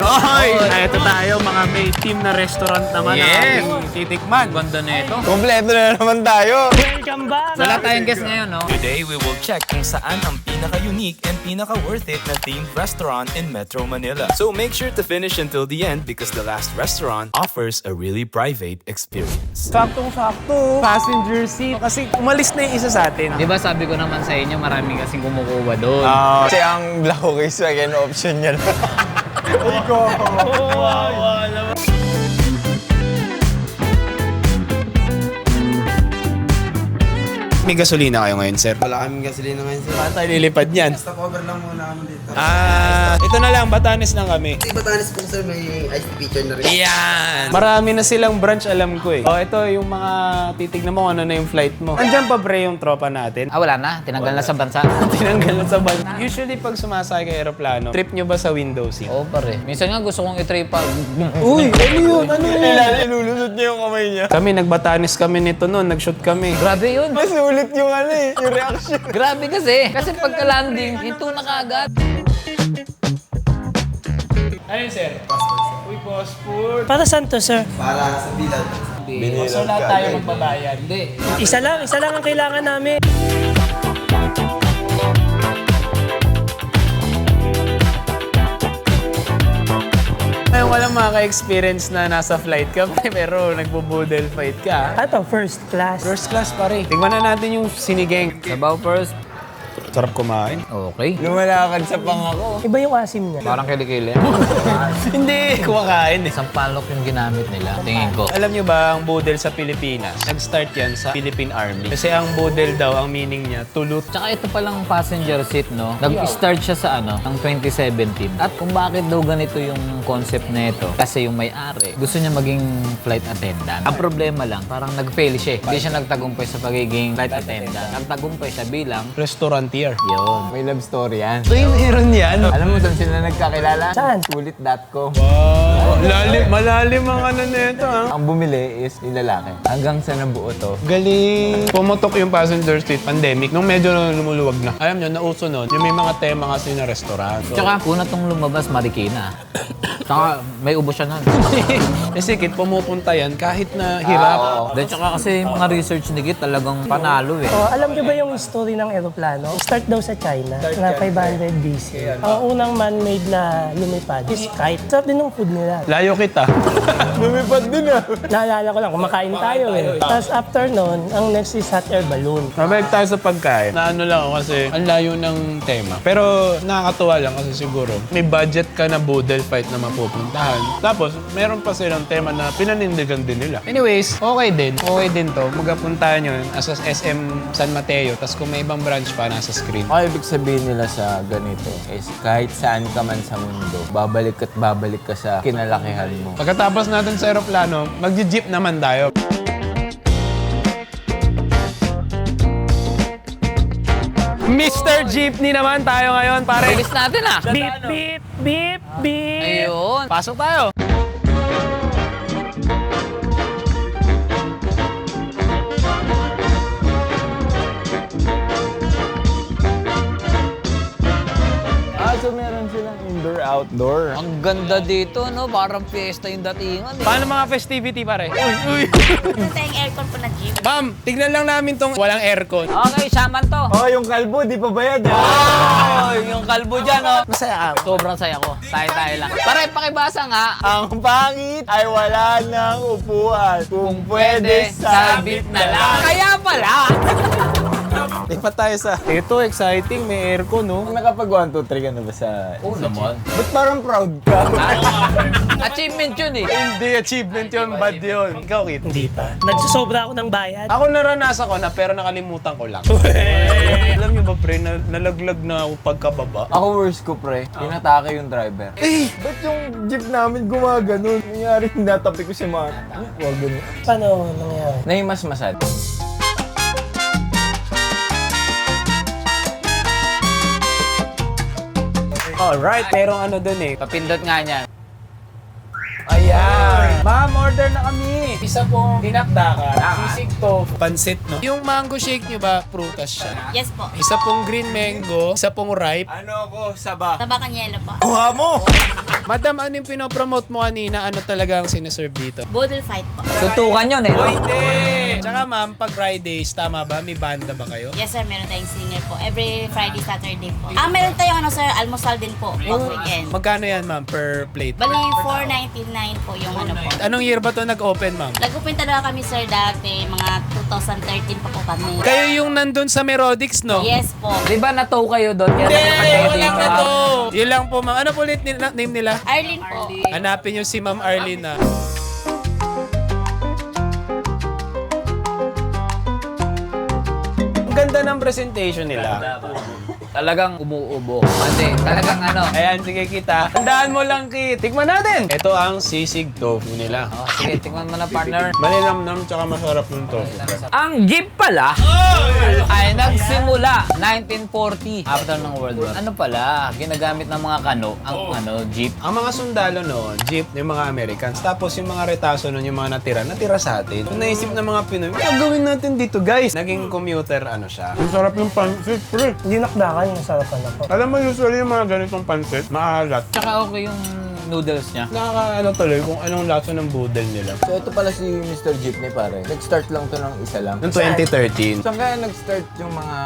Ay, ito tayo mga may team na restaurant naman Yes. ang ating titikman. Ganda na ito. Kompleto na naman tayo. Welcome back! Wala tayong guest ngayon, no? Today, we will check kung saan ang pinaka-unique and pinaka-worth it na themed restaurant in Metro Manila. So make sure to finish until the end because the last restaurant offers a really private experience. Saktong-sakto. Passenger seat. Kasi umalis na yung isa sa atin. Di ba sabi ko naman sa inyo, marami kasing kumukuha doon. Kasi ang black cookies, second option niya lang. May gasolina kayo ngayon, sir? Wala kaming gasolina ngayon, sir. Paano tayo lilipad niyan? Stopover lang muna kami dito. Ito na lang, Batanes lang kami. Sa Batanes po, sir, may iced feature na rin. Yan! Marami na silang branch, alam ko eh. Ito yung mga titignan mo kung ano na yung flight mo. Andiyan pa pre yung tropa natin. Wala na. Tinanggal na sa bansa. Tinanggal na sa bansa. Usually pag sumasakay ka aeroplano, trip nyo ba sa window seat? Oo, pare. Minsan nga gusto kong i-tripa. Uy, ano yun? Ano yun? Ilulunod niya yung kamay niya. Kami, nagbatanis kami nito noon, nag-shoot kami. Grabe yun. Mas ulit yung ano eh, yung reaction. Grabe kasi. Kasi pagka-landing, hinto na kaagad. Ayun, sir. Uy, passport. Para saan to, sir? Para sa bilad. So lahat tayo magbabayad. Hindi. Isa lang ang kailangan namin. Ngayon walang makaka-experience na nasa flight ka, pero nagbo-boodle fight ka. Ato, first class. First class pa rin. Tingnan na natin yung sinigeng. Sabaw first. Sarap kumain. Okay. Lumalakad sa pangako. Iba yung asim niya. Parang kilikili. Hindi, kumakain eh. Isang palok yung ginamit nila. Tingin ko. Alam nyo ba ang boodle sa Pilipinas? Nag-start yan sa Philippine Army. Kasi ang boodle daw, ang meaning niya, tulot. Tsaka ito palang passenger seat, no? Nag-start siya sa ng 2017. At kung bakit daw ganito yung concept na ito, kasi yung may-ari, gusto niya maging flight attendant. Ang problema lang, parang nag-fail siya. Hindi siya nagtagumpay sa pagiging flight attendant. Nagtagumpay siya bilang Restaurantier. yun. May love story yan. Uy, meron yan. Alam mo saan sila nagkakilala? Saan? Kulit.com. Malalim ang ano na ito, ha? Ang bumili is yung lalaki. Hanggang sa nabuo to. Galing. Pumotok yung passenger seat pandemic nung medyo lumuluwag na. Alam nyo, nauso nun, yung may mga tema kasi na restaurant. So, Tsaka, una tong lumabas, Marikina. Tsaka, may ubo siya nun. kasi Kit, pumupunta yan kahit na hirap. Then, tsaka kasi yung mga research ni Kit talagang panalo eh. Alam niyo ba yung story ng eroplano? Start daw sa China, na 500 BC. Ang unang man-made na lumipad is kite. Sarap din ng food nila. Layo kita. Lumipad din ah. Naalala ko lang, kumakain tayo eh. Tapos after nun, ang next is hot air balloon. Mabalik tayo sa pagkain. Na ano lang ako kasi ang layo ng tema. Pero nakakatuwa lang kasi siguro may budget ka na boodle fight na mapupuntahan. Tapos meron pa silang tema na pinanindigan din nila. Anyways, okay din. Okay din to. Magapuntahan yun as SM San Mateo. Tapos kung may ibang branch pa, nasa screen. Ang ibig sabihin nila sa ganito is kahit saan ka man sa mundo, babalik at babalik ka sa kinalakihan mo. Pagkatapos natin sa aeroplano, mag-jeep naman tayo. Mr. Jeepney naman tayo ngayon, pare. Bilis natin ah! Beep, beep, beep, beep. Ayun! Pasok tayo. So meron silang indoor-outdoor. Ang ganda dito, no? Parang fiesta yung datingan. Eh. Paano mga festivity, pare? Uy! Ito yung aircon po na jeep. Ma'am, tignan lang namin tong walang aircon. Okay, shaman to. Oh, yung kalbo, di pa bayad ah. Oh, yung kalbo dyan, no? Masaya ako. Sobrang saya ko. Tayo-tayo lang. Pare, pakibasa nga. Ang pangit ay wala ng upuan. Kung pwede, sabit na lang. Kaya pala. Lipat tayo sa... Ito, exciting. May aircon, no? Kung nakapag 1, 2, 3 ka na ba sa... Oo naman. Ba't parang proud ka? Achievement yun eh. Hindi, achievement yun. Bad yun. Ikaw, Kit? Hindi pa. Nagsusobra ako ng bayad. Ako naranasan ko na, pero nakalimutan ko lang. Alam niyo ba, pre, nalaglag na ako pagkababa. Ako worst ko, pre. Inatake yung driver. Eh! Ba't yung jeep namin gumaganon? Nangyari, natapi ko si Mark. Huwag ganun. Paano nangyari? Nahimasmasad. Alright, merong ano dun eh. Papindot nga niyan. Ayan! Ma'am, order na kami! Isa pong dinakdakan, sisig tofu, pansit, no? Yung mango shake nyo ba, prutas siya? Yes po. Isa pong green mango, isa pong ripe. Ano ko, saba? Tabakan yelo po. Kuha mo! Madam, ano yung pinopromote mo kanina? Ano talaga ang sinaserve dito? Boodle fight po. Suntukan yun eh. no? Hindi! Tsaka ma'am, pag Fridays, tama ba? May banda ba kayo? Yes sir, meron tayong singer po. Every Friday, Saturday po. Meron tayong ano sir, almusal din po. Pag weekend. Magkano yan ma'am per plate? Bali, 4.99 po yung ano po. Anong year ba to nag-open ma'am? Nag-open talaga kami sir dati, mga 2013 pa po kami. Kayo yung nandun sa Merodix, no? Yes po. Di ba natow kayo doon? Kaya Hindi! nakapag-edit Walang ka? na to! Yun lang po ma'am. Ano po ulit name nila? Arlene po. Hanapin yung si Ma'am Arlene na. Ang ganda ng presentation nila. Talagang umuubo. Kasi talagang ano. Ayan, sige kita. Tandaan mo lang, Kit. Tikman natin. Ito ang sisig tofu nila. Oh, sige, tingnan mo na partner. Malinamnam tsaka masarap yung tofu. Ang jeep pala ay nagsimula 1940 after ng World War. Ano pala, ginagamit ng mga kano ang jeep. Ang mga sundalo noon, jeep, yung mga Americans. Tapos yung mga retaso noon, yung mga natira sa atin. Yung naisip ng mga Pinoy, gagawin natin dito, guys. Naging commuter, ano siya. Ang sarap yung pansit, pre. Dinakdakan yung sarapan ako. Alam mo, usually yung mga ganitong pansit, maalat. Tsaka okay yung noodles niya. Nakakaano tuloy kung anong lasa ng boodle nila. So ito pala si Mr. Jeepney pare. Nag-start lang to ng isa lang. Noong 2013. Saan kaya nag-start yung mga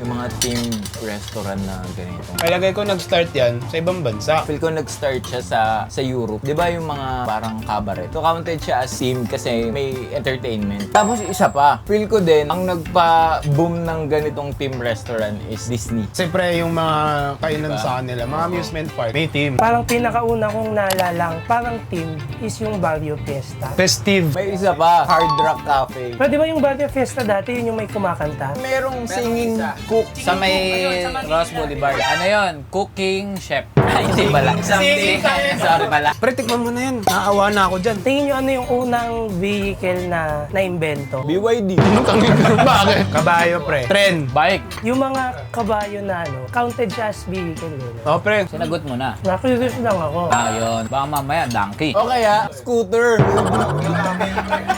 yung mga themed restaurant na ganito? Palagay ko nag-start yan sa ibang bansa. Feel ko nag-start siya sa Europe. 'Di ba yung mga parang cabaret? So counted siya as themed kasi may entertainment. Tapos isa pa, feel ko din ang nagpa-boom ng ganitong theme restaurant is Disney. Siyempre, yung mga kainan sa kanila, mga amusement park, may team. Parang pinakauna kong naalala, parang team is yung Barrio Fiesta. Festive. May isa pa, Hard Rock Cafe. Pero di ba yung Barrio Fiesta dati, yun yung may kumakanta? Merong singing cook. Sa may Ross Boulevard. Ano yon? Cooking chef. Ay, hindi pala. Something. Sorry pala. Pre, tikman mo na yan. Naawa na ako dyan. Tingin nyo ano yung unang vehicle na naimbento? BYD. Bakit? Kabayo, pre. Tren. Bike. Yung mga kabayo na ano, counted siya as vehicle yun. O, pre. Sinagot mo na. Na-curious lang ako. Yun. Baka mamaya, donkey. O kaya, scooter.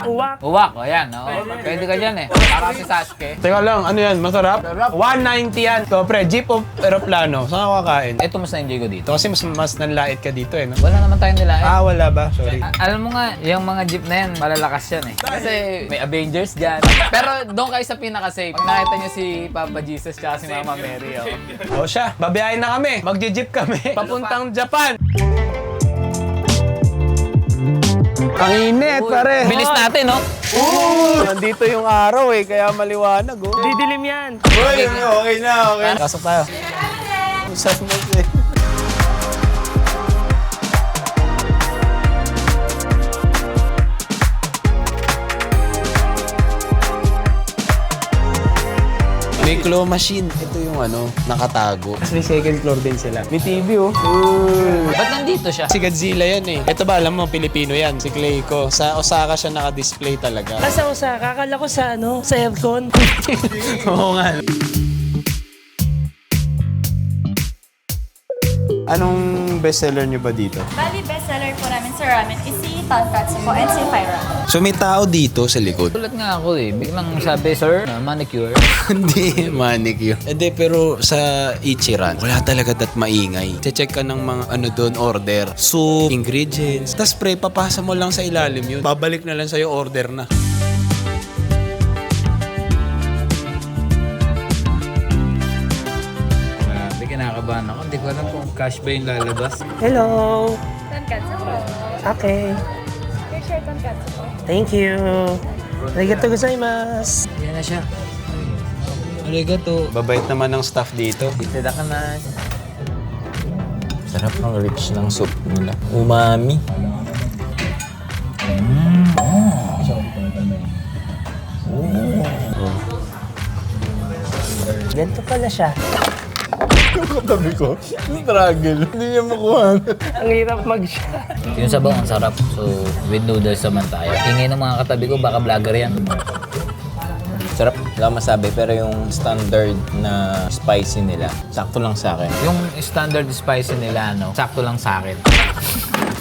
Uwak. Uwak, o yan. Oh. Pwede ka dyan eh. Para si Sasuke. Teka lang, ano yan? Masarap? 190 yan. So, pre, jeep o aeroplano? Saan ka kakain? Ito mas na-enjoy ko dito. Ito kasi mas nanlait ka dito eh, no? Wala naman tayong nila eh. Wala ba? Sorry. Alam mo nga, yung mga jeep na yan, malalakas yan eh. Kasi may Avengers dyan. Pero doon kayo sa pinaka-safe. Pag nakita niyo si Papa Jesus tsaka si Mama Mary, oh. O siya, babiyahin na kami. Magje-jeep kami. Papuntang Japan. Ang init, pare. Bilis natin, no? Nandito yung araw eh, kaya maliwanag oh. Didilim yan. Uy, okay na, okay. Pasok tayo. Usap mo siya. May claw machine. Ito yung ano, nakatago. Tapos may second floor din sila. May TV oh. Ba't nandito siya? Si Godzilla yan eh. Ito ba, alam mo, Pilipino yan. Si Clayco. Sa Osaka siya naka-display talaga. Nasa Osaka, akala ko sa ano, sa aircon. Oo nga. Anong bestseller nyo ba dito? Bali, bestseller po namin sa ramen is si Tonkatsu po and si Fire Ramen. So may tao dito sa likod? Tulad nga ako eh. Biglang sabi, sir, manicure. Hindi, manicure. Hindi, pero sa Ichiran, wala talaga dat maingay. Check ka ng mga ano doon, order. Soup, ingredients. Tapos pre, papasa mo lang sa ilalim yun. Babalik na lang sa'yo, order na. Grabe, kinakabahan ako. Hindi ko alam kung cash ba yung lalabas. Hello. Tonkatsu po. Okay. Your share Tonkatsu po. Thank you. Arigato gozaimasu. Yan na siya. Arigato. Babait naman ng staff dito. Itada ka na. Sarap ng rich ng soup nila. Umami. Ganito pala siya. Katabi ko, struggle. Hindi niya makuha. Ang hirap mag-siya. Yung sabaw ang sarap. So, with noodles naman tayo. Tingin ng mga katabi ko, baka vlogger yan. Sarap, wala masabi. Pero yung standard na spicy nila, sakto lang sa akin. Yung standard spicy nila, sakto lang sa akin.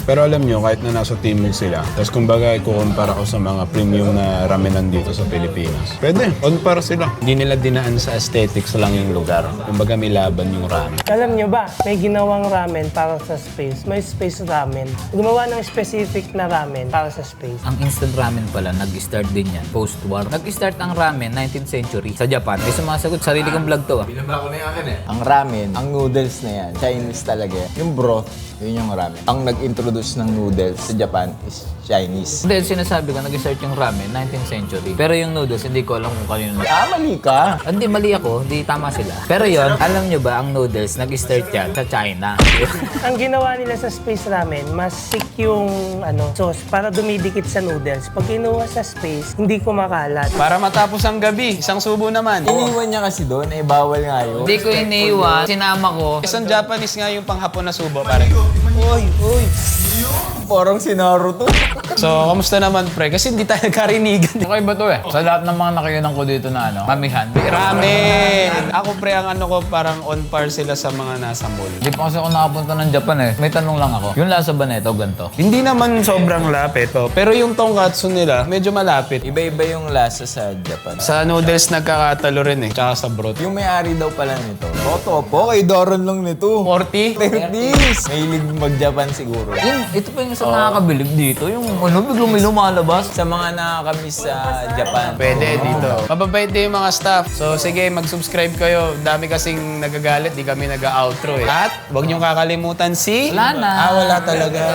Pero alam nyo, kahit na nasa Timog sila, tapos kumbaga ikukumpara ko sa mga premium na ramenan dito sa Pilipinas, pwede, on par sila. Hindi nila dinaan sa aesthetics lang yung lugar. Kumbaga may laban yung ramen. Alam nyo ba, may ginawang ramen para sa space. May space ramen. Gumawa ng specific na ramen para sa space. Ang instant ramen pala, nag-start din yan. Post-war. Nag-start ang ramen, 19th century. Sa Japan. May sumasagot, sarili kong vlog to ah. Ang ramen, ang noodles na yan, Chinese talaga yan. Yung broth, yun yung ramen. Ang nag-introduce ng noodles sa Japan is Chinese. Dahil sinasabi ko, nag-start yung ramen, 19th century. Pero yung noodles, hindi ko alam kung kanino. Mali ka. Hindi, mali ako. Hindi tama sila. Pero yon, alam nyo ba, ang noodles, nag-start yan sa China. Ang ginawa nila sa space ramen, mas thick yung sauce para dumidikit sa noodles. Pag kinuha sa space, hindi kumakalat. Para matapos ang gabi, isang subo naman. Iniwan niya kasi doon, bawal nga yun. Hindi ko iniwan. Sinama ko. Isang Japanese nga yung panghapon na subo, pare. Parang si Naruto. So, kamusta naman, pre? Kasi hindi tayo nagkarinigan. Okay ba to eh? Sa lahat ng mga nakikinan ko dito na mamihan. Ramen! Ako, pre, ang ko, parang on par sila sa mga nasa mall. Hindi pa kasi ako nakapunta ng Japan eh. May tanong lang ako. Yung lasa ba neto, ganito? Hindi naman sobrang lapit, oh. Pero yung tonkatsu nila, medyo malapit. Iba-iba yung lasa sa Japan. Sa noodles, nagkakatalo rin eh. Tsaka sa broth. Yung may-ari daw pala nito. Opo, kay Doron lang nito. 40? 30s! Mahilig mag-Japan siguro. Ito pa yung sa nakakabilib dito. Yung biglang may lumalabas. Sa mga nakakamiss sa Japan. Pwede dito. Mababait din yung mga staff. So sige, mag-subscribe kayo. Dami kasing nagagalit, di kami nag-outro eh. At huwag niyong kakalimutan si... Wala na. Wala talaga.